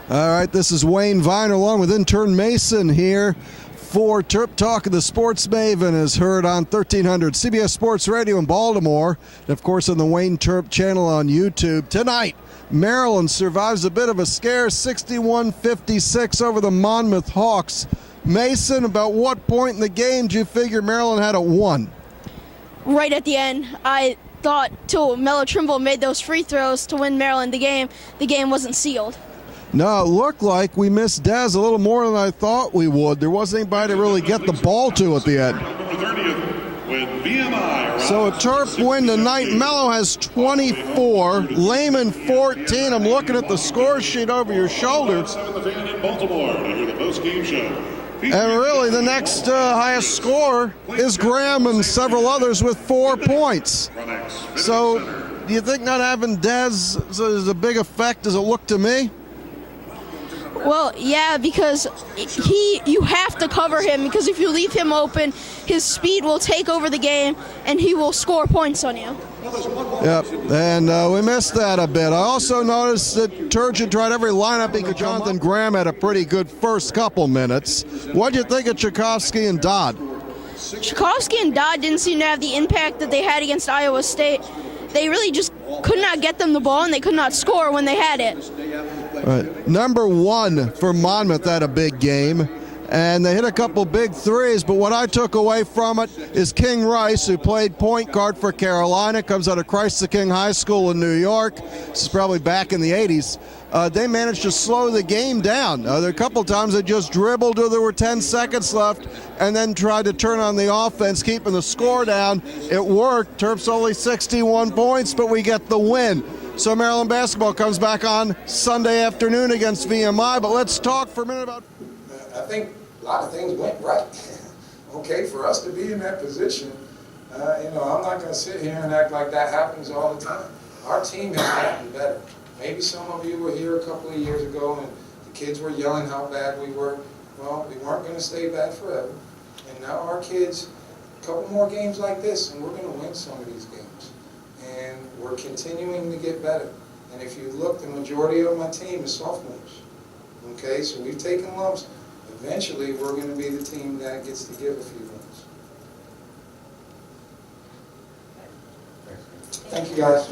All right, this is Wayne Viener along with intern Mason here for Terp Talk. Of the Sports Maven is heard on 1300 CBS Sports Radio in Baltimore, and of course on the Wayne Terp channel on YouTube. Tonight, Maryland survives a bit of a scare, 61-56 over the Monmouth Hawks. Mason, about what point in the game do you figure Maryland had it won? Right at the end. I thought till Melo Trimble made those free throws to win Maryland the game wasn't sealed. No, it looked like we missed Dez a little more than I thought we would. There wasn't anybody to really get the ball to at the end. So a Terp win tonight. Melo has 24, Lehman 14. I'm looking at the score sheet over your shoulder. And really the next highest score is Graham and several others with 4 points. So do you think not having Dez is a big effect, does it look to me? Well, yeah, because you have to cover him, because if you leave him open, his speed will take over the game and he will score points on you. Yep, and we missed that a bit. I also noticed that Turgeon tried every lineup he could. Jonathan Graham had a pretty good first couple minutes. What do you think of Tchaikovsky and Dodd? Tchaikovsky and Dodd didn't seem to have the impact that they had against Iowa State. They really just could not get them the ball, and they could not score when they had it. Right. Number one for Monmouth had a big game, and they hit a couple big threes, but what I took away from it is King Rice, who played point guard for Carolina, comes out of Christ the King High School in New York. This is probably back in the 80s. They managed to slow the game down. There were a couple times they just dribbled till there were 10 seconds left and then tried to turn on the offense, keeping the score down. It worked. Terps only 61 points, but we get the win. So Maryland basketball comes back on Sunday afternoon against VMI, but let's talk for a minute about... I think a lot of things went right. Okay, for us to be in that position, I'm not going to sit here and act like that happens all the time. Our team has gotten better. Maybe some of you were here a couple of years ago and the kids were yelling how bad we were. Well, we weren't going to stay bad forever. And now our kids, a couple more games like this, and we're going to win some of these games. And we're continuing to get better. And if you look, the majority of my team is sophomores. Okay, so we've taken lumps. Eventually, we're going to be the team that gets to give a few wins. Thank you, guys.